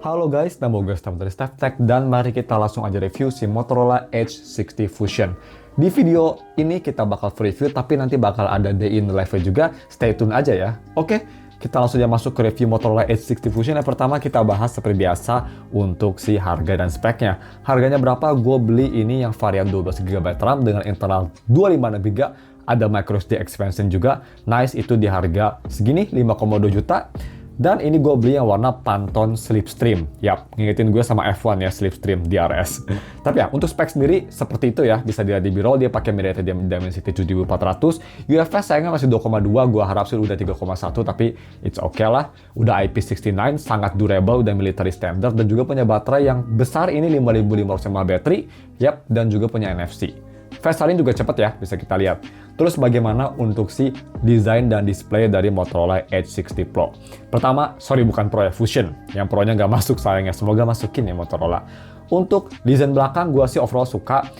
Halo guys, nama gue Stam dari Staff Tech dan mari kita langsung aja review si Motorola Edge 60 Fusion. Di video ini kita bakal review tapi nanti bakal ada day in live juga, stay tune aja ya. Oke, kita langsung aja masuk ke review Motorola Edge 60 Fusion. Yang pertama kita bahas seperti biasa untuk si harga dan speknya. Harganya berapa? Gue beli ini yang varian 12GB RAM dengan internal 256GB. Ada microSD expansion juga. Nice, itu di harga segini 5,2 juta. Dan ini gue beli yang warna Pantone Slipstream. Yap, ngingetin gue sama F1 ya, Slipstream DRS. Tapi ya, untuk spek sendiri seperti itu ya. Bisa dilihat di B-roll, dia pakai MediaTek Dimensity 7400. UFS sayangnya masih 2,2, gue harap sih udah 3,1, tapi it's okay lah. Udah IP69, sangat durable, udah military standard, dan juga punya baterai yang besar ini 5500 mAh baterai. Yap, dan juga punya NFC. Fast charging juga cepet ya, bisa kita lihat. Terus bagaimana untuk si desain dan display dari Motorola Edge 60 Pro? Pertama, bukan Pro ya, Fusion. Yang Pro-nya nggak masuk sayangnya, semoga masukin ya Motorola. Untuk desain belakang, gue sih overall suka.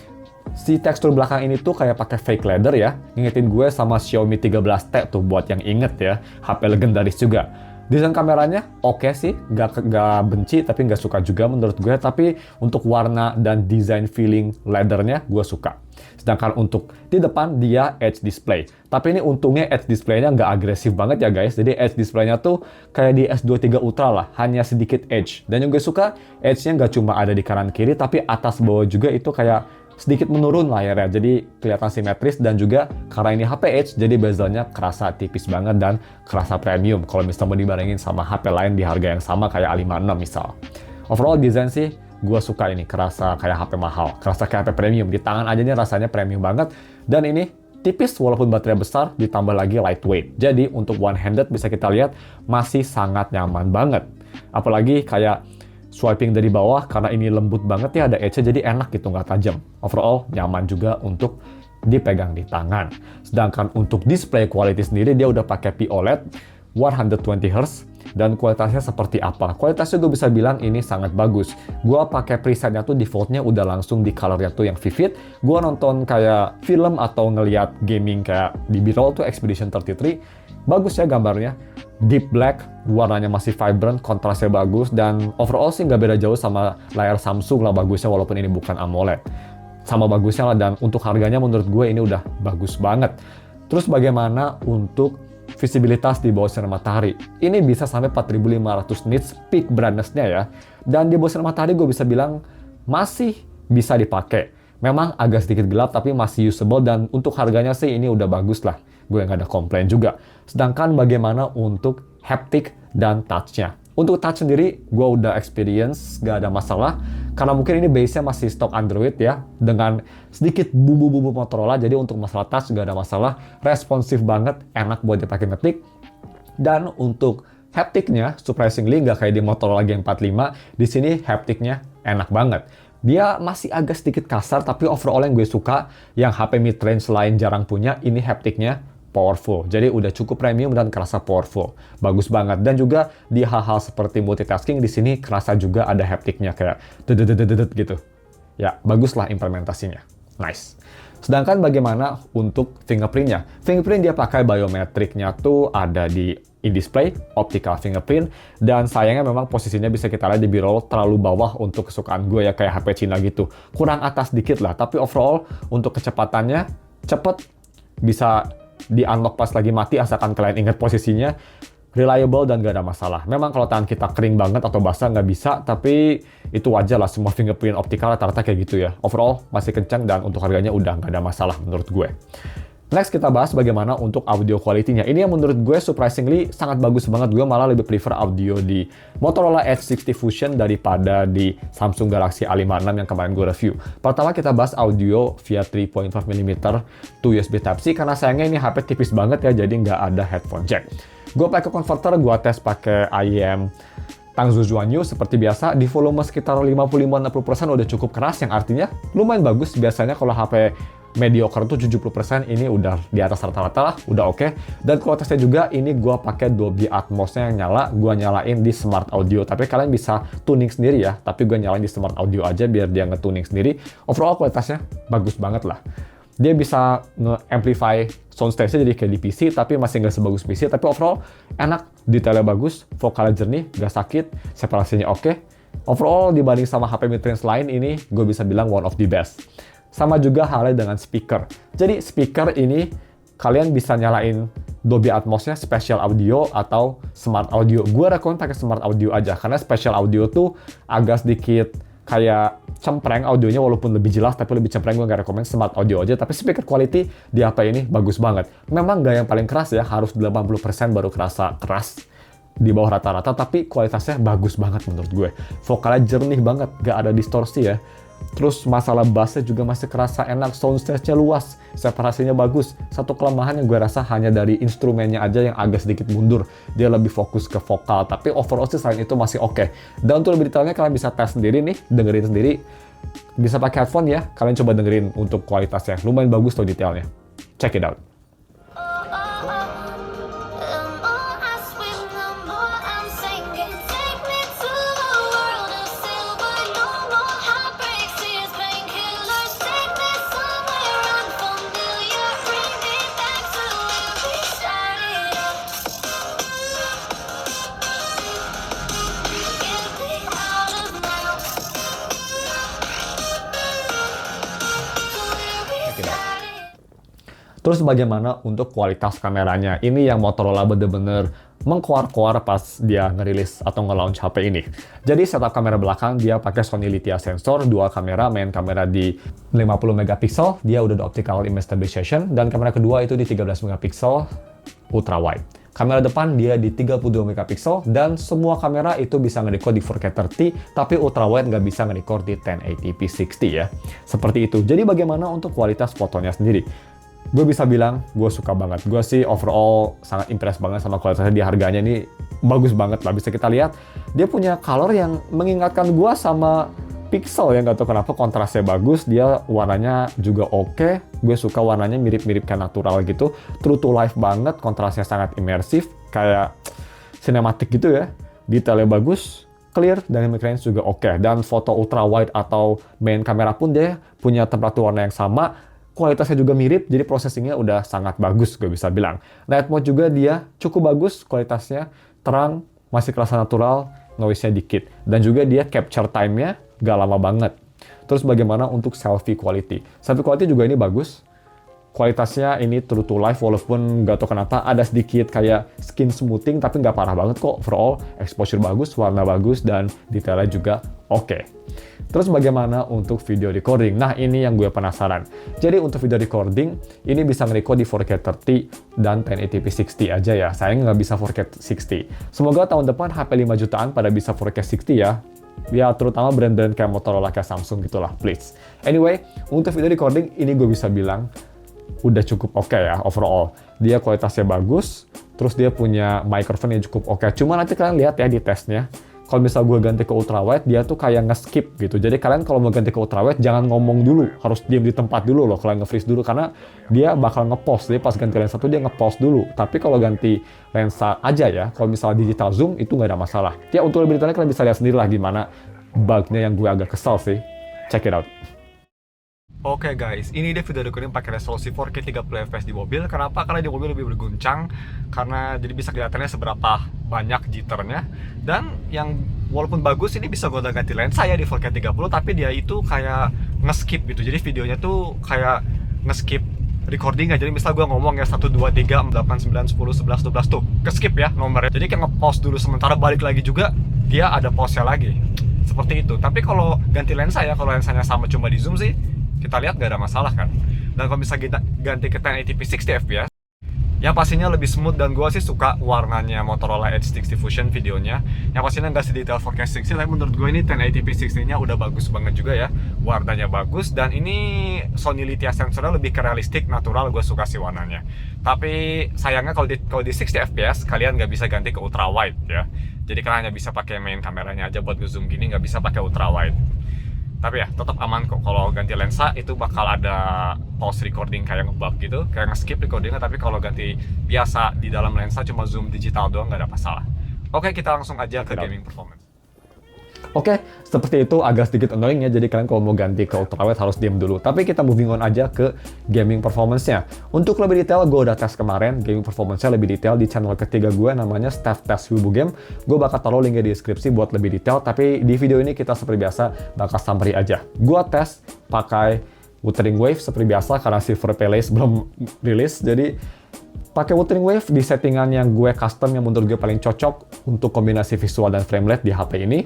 Si tekstur belakang ini tuh kayak pakai fake leather ya. Ngingetin gue sama Xiaomi 13T tuh buat yang inget ya. HP legendaris juga. Desain kameranya oke sih, nggak benci tapi nggak suka juga menurut gue. Tapi untuk warna dan desain feeling leathernya gue suka. Sedangkan untuk di depan dia Edge display. Tapi ini untungnya Edge displaynya nggak agresif banget ya guys. Jadi Edge displaynya tuh kayak di S23 Ultra lah, hanya sedikit Edge. Dan yang gue suka Edge-nya nggak cuma ada di kanan kiri, tapi atas bawah juga itu kayak sedikit menurun layarnya, jadi kelihatan simetris. Dan juga karena ini HP Edge, jadi bezelnya kerasa tipis banget dan kerasa premium kalau misalnya mau dibandingin sama HP lain di harga yang sama kayak A56 misal. Overall desain sih gue suka, ini kerasa kayak HP mahal, kerasa kayak HP premium. Di tangan aja nih rasanya premium banget. Dan ini tipis walaupun baterai besar, ditambah lagi lightweight. Jadi untuk one-handed bisa kita lihat masih sangat nyaman banget. Apalagi kayak swiping dari bawah, karena ini lembut banget ya, ada edge-nya, jadi enak gitu, nggak tajam. Overall, nyaman juga untuk dipegang di tangan. Sedangkan untuk display quality sendiri, dia udah pakai POLED 120Hz, dan kualitasnya seperti apa? Kualitasnya gue bisa bilang ini sangat bagus. Gue pakai presetnya tuh defaultnya udah langsung di colornya tuh yang vivid. Gue nonton kayak film atau ngeliat gaming kayak di B-roll tuh Expedition 33. Bagus ya gambarnya. Deep black, warnanya masih vibrant, kontrasnya bagus, dan overall sih nggak beda jauh sama layar Samsung lah bagusnya, walaupun ini bukan AMOLED. Sama bagusnya lah, dan untuk harganya menurut gue ini udah bagus banget. Terus bagaimana untuk visibilitas di bawah sinar matahari? Ini bisa sampai 4500 nits peak brightness-nya ya. Dan di bawah sinar matahari gue bisa bilang masih bisa dipakai. Memang agak sedikit gelap tapi masih usable, dan untuk harganya sih ini udah bagus lah. Gue nggak ada komplain juga. Sedangkan bagaimana untuk haptic dan touch-nya? Untuk touch sendiri, gue udah experience, nggak ada masalah. Karena mungkin ini base-nya masih stok Android ya, dengan sedikit bumbu-bumbu Motorola. Jadi untuk masalah touch nggak ada masalah. Responsif banget, enak buat dipakai ngetik. Dan untuk haptic-nya, surprisingly nggak kayak di Motorola G45. Di sini haptic-nya enak banget. Dia masih agak sedikit kasar, tapi overall yang gue suka, yang HP mid-range lain jarang punya, ini haptic-nya powerful. Jadi udah cukup premium dan kerasa powerful. Bagus banget. Dan juga di hal-hal seperti multitasking, di sini kerasa juga ada haptic-nya kayak dedet gitu. Ya, baguslah implementasinya. Nice. Sedangkan bagaimana untuk fingerprint-nya? Fingerprint dia pakai biometriknya tuh ada di in-display, optical fingerprint, dan sayangnya memang posisinya bisa kita lihat di B-roll terlalu bawah untuk kesukaan gue ya, kayak HP Cina gitu. Kurang atas dikit lah, tapi overall untuk kecepatannya cepet, bisa di-unlock pas lagi mati asalkan kalian ingat posisinya. Reliable dan gak ada masalah. Memang kalau tangan kita kering banget atau basah nggak bisa, tapi itu wajar lah, semua fingerprint optikal rata-rata kayak gitu ya. Overall masih kencang dan untuk harganya udah nggak ada masalah menurut gue. Next kita bahas bagaimana untuk audio quality-nya. Ini yang menurut gue surprisingly sangat bagus banget. Gue malah lebih prefer audio di Motorola Edge 60 Fusion daripada di Samsung Galaxy A56 yang kemarin gue review. Pertama kita bahas audio via 3.5mm to USB Type-C, karena sayangnya ini HP tipis banget ya, jadi nggak ada headphone jack. Gue pakai converter, gue tes pakai IEM Tangzhou Yuanyu seperti biasa. Di volume sekitar 55-60% udah cukup keras, yang artinya lumayan bagus. Biasanya kalau HP mediocre tuh 70%, ini udah di atas rata-rata lah, udah oke. Dan kualitasnya juga ini gue pakai Dolby Atmos-nya yang nyala, gue nyalain di Smart Audio. Tapi kalian bisa tuning sendiri ya, tapi gue nyalain di Smart Audio aja biar dia nge-tuning sendiri. Overall kualitasnya bagus banget lah. Dia bisa nge-amplify sound stage-nya jadi kayak di PC, tapi masih nggak sebagus PC. Tapi overall enak, detailnya bagus, vokalnya jernih, nggak sakit, separasinya oke. Overall dibanding sama HP mid-range lain ini gue bisa bilang one of the best. Sama juga halnya dengan speaker. Jadi speaker ini kalian bisa nyalain Dolby Atmos-nya Spatial Audio atau Smart Audio. Gue rekomend pakai Smart Audio aja karena Spatial Audio tuh agak sedikit kayak cempreng audionya, walaupun lebih jelas tapi lebih cempreng. Gue nggak rekomend Smart Audio aja. Tapi speaker quality di HP ini bagus banget. Memang nggak yang paling keras ya, harus 80% baru kerasa keras di bawah rata-rata, tapi kualitasnya bagus banget menurut gue. Vokalnya jernih banget, gak ada distorsi ya. Terus masalah bassnya juga masih kerasa enak, soundstage-nya luas, separasinya bagus. Satu kelemahan yang gue rasa hanya dari instrumennya aja yang agak sedikit mundur. Dia lebih fokus ke vokal, tapi overall sih selain itu masih oke. Dan untuk lebih detailnya kalian bisa tes sendiri nih, dengerin sendiri. Bisa pakai headphone ya, kalian coba dengerin untuk kualitasnya. Lumayan bagus tuh detailnya. Check it out. Terus bagaimana untuk kualitas kameranya? Ini yang Motorola bener-bener mengkoar-koar pas dia ngerilis atau nge-launch HP ini. Jadi setup kamera belakang dia pakai Sony Lithia sensor, dual kamera, main kamera di 50 megapiksel, dia udah ada optical image stabilization, dan kamera kedua itu di 13 megapiksel ultra wide. Kamera depan dia di 32 megapiksel, dan semua kamera itu bisa nge-record di 4K 30, tapi ultra wide nggak bisa nge-record di 1080p 60 ya. Seperti itu. Jadi bagaimana untuk kualitas fotonya sendiri? Gue bisa bilang, gue suka banget. Gue sih overall sangat impress banget sama kualitasnya. Di harganya ini bagus banget lah. Bisa kita lihat, dia punya color yang mengingatkan gue sama Pixel ya. Nggak tahu kenapa, kontrasnya bagus. Dia warnanya juga oke. Gue suka warnanya mirip-mirip kayak natural gitu. True to life banget, kontrasnya sangat imersif. Kayak sinematik gitu ya. Detailnya bagus, clear, dynamic range juga oke. Dan foto ultra wide atau main kamera pun dia punya temperatur warna yang sama. Kualitasnya juga mirip, jadi processingnya udah sangat bagus, gue bisa bilang. Night mode juga dia cukup bagus, kualitasnya terang, masih kerasa natural, noise-nya dikit. Dan juga dia capture time-nya gak lama banget. Terus bagaimana untuk selfie quality? Selfie quality juga ini bagus. Kualitasnya ini true to life, walaupun gak tau kenapa ada sedikit kayak skin smoothing, tapi gak parah banget kok. Overall, exposure bagus, warna bagus, dan detailnya juga oke. Terus bagaimana untuk video recording? Nah, ini yang gue penasaran. Jadi untuk video recording, ini bisa nge-record di 4K 30 dan 1080p 60 aja ya. Sayang nggak bisa 4K 60. Semoga tahun depan HP 5 jutaan pada bisa 4K 60 ya. Ya, terutama brand-brand kayak Motorola, kayak Samsung gitulah, please. Anyway, untuk video recording, ini gue bisa bilang udah cukup oke ya overall. Dia kualitasnya bagus, terus dia punya microphone yang cukup oke. Cuma nanti kalian lihat ya di tesnya. Kalau misal gue ganti ke ultrawide, dia tuh kayak nge-skip gitu. Jadi kalian kalau mau ganti ke ultrawide, jangan ngomong dulu. Harus diam di tempat dulu loh, kalian nge-freeze dulu. Karena dia bakal nge-pause. Jadi pas ganti lensa tuh dia nge-pause dulu. Tapi kalau ganti lensa aja ya, kalau misalnya digital zoom, itu nggak ada masalah. Ya untuk lebih detailnya kalian bisa lihat sendiri lah gimana bug-nya yang gue agak kesal sih. Check it out. Oke guys, ini dia video recording pakai resolusi 4K 30 fps di mobil. Kenapa? Karena di mobil lebih berguncang, karena jadi bisa kelihatannya seberapa banyak jitternya. Dan yang walaupun bagus, ini bisa gue udah ganti lensa ya di 4K 30, tapi dia itu kayak nge-skip gitu. Jadi videonya tuh kayak nge-skip recording aja. Jadi misal gue ngomong ya 1, 2, 3, 4, 8, 9, 10, 11, 12 tuh ke-skip ya nomornya. Jadi kayak nge-pause dulu, sementara balik lagi juga dia ada pause-nya lagi. Seperti itu. Tapi kalau ganti lensa ya, kalau lensanya sama cuma di zoom sih, kita lihat gak ada masalah kan. Dan kalau bisa kita ganti ke 1080p 60 fps, yang pastinya lebih smooth. Dan gue sih suka warnanya Motorola Edge 60 Fusion videonya. Yang pastinya nggak sedetail 4K 60, tapi menurut gue ini 1080p 60 nya udah bagus banget juga ya. Warnanya bagus, dan ini Sony Lithia sensornya lebih ke realistik, natural. Gue suka sih warnanya. Tapi sayangnya kalau di 60 fps kalian nggak bisa ganti ke ultra wide ya. Jadi kalian hanya bisa pakai main kameranya aja buat nge-zoom gini, nggak bisa pakai ultra wide. Tapi ya tetap aman kok. Kalau ganti lensa itu bakal ada pause recording kayak ngebug gitu, kayak nge-skip recordingnya. Tapi kalau ganti biasa di dalam lensa cuma zoom digital doang, nggak ada masalah. Oke, kita langsung aja ke gaming performance. Oke, seperti itu agak sedikit annoying ya, jadi kalian kalau mau ganti ke ultrawide harus diam dulu. Tapi kita moving on aja ke gaming performance-nya. Untuk lebih detail, gue udah tes kemarin, gaming performance-nya lebih detail di channel ketiga gue, namanya Staff Test Wibu Game. Gue bakal taruh linknya di deskripsi buat lebih detail, tapi di video ini kita seperti biasa bakal summary aja. Gue tes pakai Wuthering Wave seperti biasa, karena Silver Palace belum rilis, jadi pakai Wuthering Wave di settingan yang gue custom yang menurut gue paling cocok untuk kombinasi visual dan frame rate di HP ini.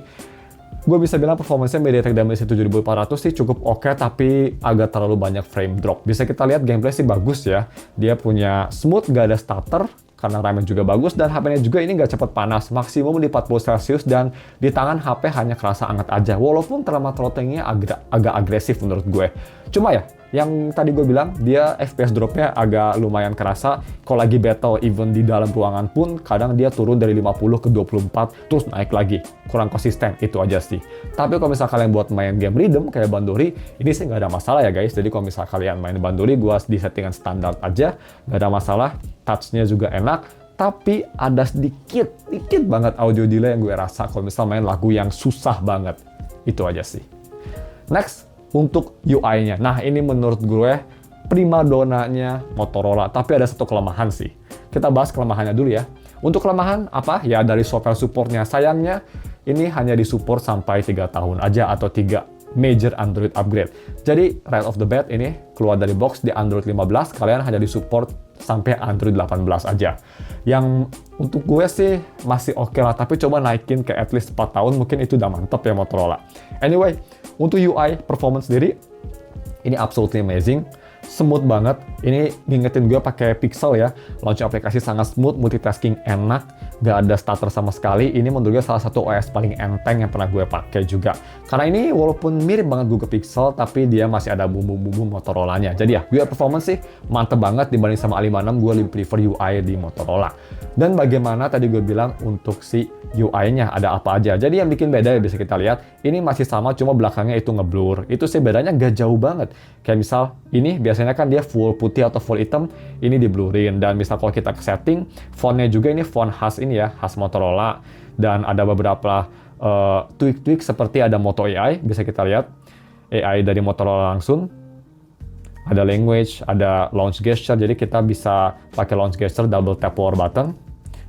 Gue bisa bilang performance-nya MediaTek Dimensity 7400 sih cukup oke, tapi agak terlalu banyak frame drop. Bisa kita lihat gameplay sih bagus ya. Dia punya smooth, gak ada stutter, karena RAM juga bagus, dan HP-nya juga ini nggak cepat panas, maksimum di 40 Celcius, dan di tangan HP hanya kerasa hangat aja, walaupun thermal throttling-nya agak agresif menurut gue. Cuma ya, yang tadi gue bilang, dia FPS drop-nya agak lumayan kerasa. Kalau lagi battle, even di dalam ruangan pun, kadang dia turun dari 50 ke 24, terus naik lagi. Kurang konsisten, itu aja sih. Tapi kalau misal kalian buat main game rhythm, kayak Bandori, ini sih nggak ada masalah ya guys. Jadi kalau misal kalian main Bandori, gue di settingan standar aja, nggak ada masalah. Touch-nya juga enak. Tapi ada sedikit banget audio delay yang gue rasa kalau misal main lagu yang susah banget. Itu aja sih. Next, untuk UI-nya. Nah, ini menurut gue primadonanya Motorola, tapi ada satu kelemahan sih. Kita bahas kelemahannya dulu ya. Untuk kelemahan apa? Ya dari software support-nya. Sayangnya ini hanya disupport sampai 3 tahun aja atau 3 major Android upgrade. Jadi right off the bat ini keluar dari box di Android 15, kalian hanya disupport sampai Android 18 aja. Yang untuk gue sih masih oke lah, tapi coba naikin ke at least 4 tahun, mungkin itu udah mantep ya Motorola. Anyway, untuk UI performance sendiri, ini absolutely amazing. Smooth banget. Ini ngingetin gue pakai Pixel ya. Launch aplikasi sangat smooth, multitasking enak, gak ada stutter sama sekali. Ini menurut gue salah satu OS paling enteng yang pernah gue pakai juga. Karena ini walaupun mirip banget Google Pixel, tapi dia masih ada bumbu-bumbu Motorola-nya. Jadi ya, UI performance sih mantep banget dibanding sama A56, gue lebih prefer UI di Motorola. Dan bagaimana tadi gue bilang untuk si UI-nya ada apa aja. Jadi yang bikin beda ya bisa kita lihat, ini masih sama cuma belakangnya itu ngeblur. Itu sih bedanya gak jauh banget. Kayak misal ini biasanya kan dia full putih atau full hitam, ini diblurin. Dan misal kalau kita ke setting, fontnya juga ini font khas ini ya, khas Motorola. Dan ada beberapa tweak-tweak seperti ada Moto AI, bisa kita lihat. AI dari Motorola langsung. Ada language, ada launch gesture, jadi kita bisa pakai launch gesture double tap power button.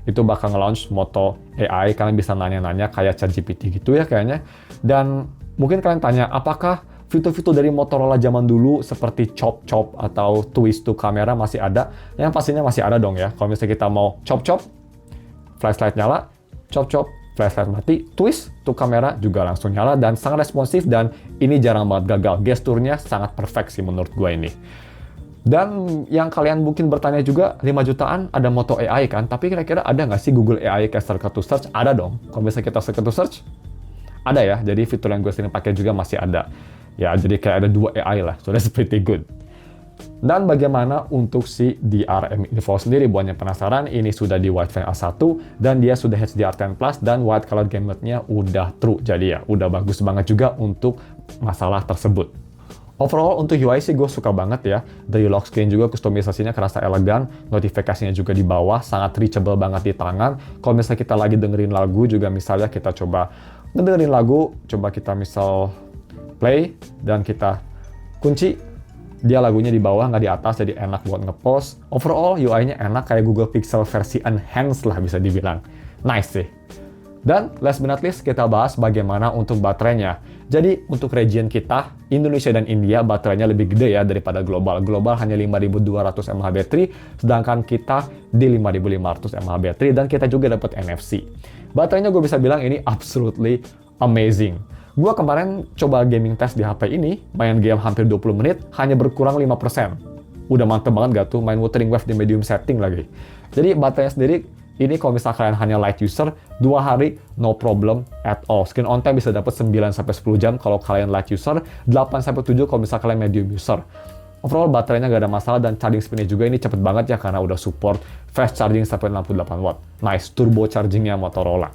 Itu bakal nge-launch Moto AI, kalian bisa nanya-nanya kayak ChatGPT gitu ya kayaknya. Dan mungkin kalian tanya, apakah fitur-fitur dari Motorola zaman dulu seperti chop-chop atau twist to kamera masih ada? Yang pastinya masih ada dong ya. Kalau misalnya kita mau chop-chop, flashlight nyala, chop-chop, flashlight mati, twist to kamera juga langsung nyala dan sangat responsif, dan ini jarang banget gagal. Gesturnya sangat perfect sih menurut gue ini. Dan yang kalian mungkin bertanya juga, 5 jutaan ada Moto AI kan, tapi kira-kira ada nggak sih Google AI kayak shortcut to search? Ada dong. Kalau misalnya kita shortcut to search, ada ya. Jadi fitur yang gue sering pakai juga masih ada. Ya, jadi kayak ada 2 AI lah. So that's pretty good. Dan bagaimana untuk si DRM Info sendiri? Buat yang penasaran, ini sudah di Wideframe A1 dan dia sudah HDR10 Plus dan wide color gamut-nya udah true. Jadi ya, udah bagus banget juga untuk masalah tersebut. Overall untuk UI sih gue suka banget ya. Dari lock screen juga kustomisasinya kerasa elegan, notifikasinya juga di bawah, sangat reachable banget di tangan. Kalau misalnya kita lagi dengerin lagu juga, misalnya kita coba ngedengerin lagu, coba kita misal play dan kita kunci, dia lagunya di bawah nggak di atas, jadi enak buat nge-pause. Overall UI-nya enak kayak Google Pixel versi enhanced lah bisa dibilang. Nice sih. Dan last but not least, kita bahas bagaimana untuk baterainya. Jadi untuk region kita, Indonesia dan India, baterainya lebih gede ya daripada global. Global hanya 5200 mAh baterai, sedangkan kita di 5500 mAh baterai, dan kita juga dapat NFC. Baterainya gue bisa bilang ini absolutely amazing. Gue kemarin coba gaming test di HP ini, main game hampir 20 menit, hanya berkurang 5%. Udah mantep banget gak tuh, main Wuthering Wave di medium setting lagi. Jadi baterainya sendiri, ini kalau misalnya kalian hanya light user, 2 hari no problem at all. Screen on time bisa dapat 9-10 jam kalau kalian light user, 8-7 kalau misalnya kalian medium user. Overall baterainya gak ada masalah, dan charging speednya juga ini cepet banget ya karena udah support fast charging sampai 68 watt. Nice, turbo chargingnya Motorola.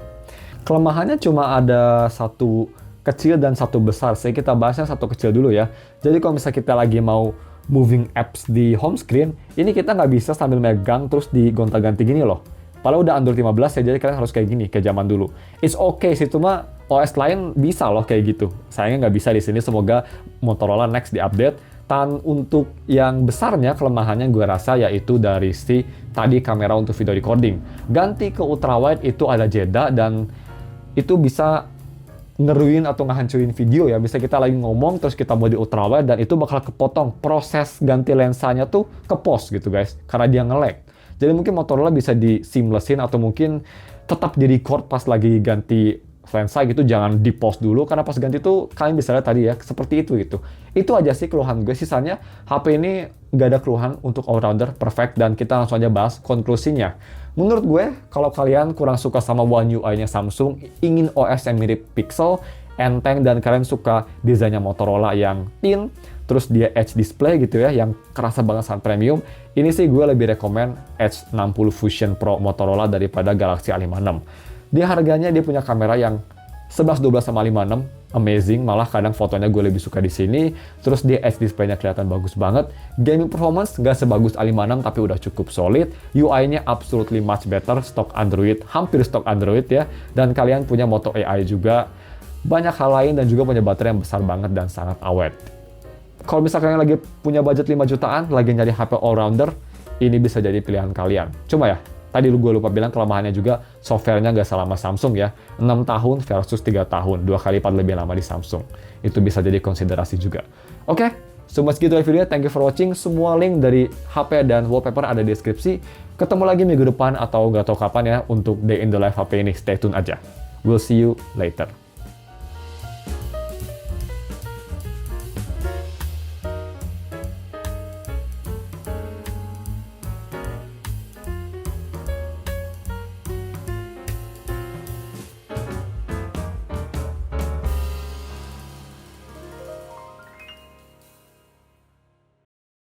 Kelemahannya cuma ada satu kecil dan satu besar. Saya kita bahasnya satu kecil dulu ya. Jadi kalau misalnya kita lagi mau moving apps di home screen, ini kita nggak bisa sambil megang terus digonta-ganti gini loh. Padahal udah Android 15 ya, jadi kalian harus kayak gini, kayak zaman dulu. It's okay sih, cuma OS lain bisa loh kayak gitu. Sayangnya nggak bisa di sini, semoga Motorola next di-update. Dan untuk yang besarnya, kelemahannya gue rasa yaitu dari si tadi kamera untuk video recording. Ganti ke ultrawide itu ada jeda dan itu bisa ngeruin atau ngehancurin video ya. Bisa kita lagi ngomong terus kita mau di ultrawide dan itu bakal kepotong. Proses ganti lensanya tuh ke pause gitu guys, karena dia nge-lag. Jadi mungkin Motorola bisa di seamlessin atau mungkin tetap di record pas lagi ganti lensa gitu, jangan di pause dulu karena pas ganti tuh kalian bisa lihat tadi ya seperti itu gitu. Itu aja sih keluhan gue, sisanya HP ini nggak ada keluhan untuk all-rounder, perfect, dan kita langsung aja bahas konklusinya. Menurut gue, kalau kalian kurang suka sama One UI-nya Samsung, ingin OS yang mirip Pixel, enteng, dan kalian suka desainnya Motorola yang thin, terus dia Edge display gitu ya, yang kerasa banget sangat premium, ini sih gue lebih rekomen Edge 60 Fusion Pro Motorola daripada Galaxy A56. Di harganya dia punya kamera yang 11-12 sama 56, amazing, malah kadang fotonya gue lebih suka di sini. Terus dia Edge display-nya kelihatan bagus banget. Gaming performance nggak sebagus A56 tapi udah cukup solid. UI-nya absolutely much better, stock Android, hampir stock Android ya. Dan kalian punya Moto AI juga, banyak hal lain, dan juga punya baterai yang besar banget dan sangat awet. Kalau misalnya kalian lagi punya budget 5 jutaan, lagi nyari HP all-rounder, ini bisa jadi pilihan kalian. Cuma ya, tadi gue lupa bilang kelemahannya juga, software-nya nggak selama Samsung ya. 6 tahun versus 3 tahun, 2 kali lipat lebih lama di Samsung. Itu bisa jadi konsiderasi juga. Oke, cuma segitu ya video. Thank you for watching. Semua link dari HP dan wallpaper ada di deskripsi. Ketemu lagi minggu depan atau nggak tahu kapan ya untuk Day in the Life HP ini. Stay tune aja. We'll see you later.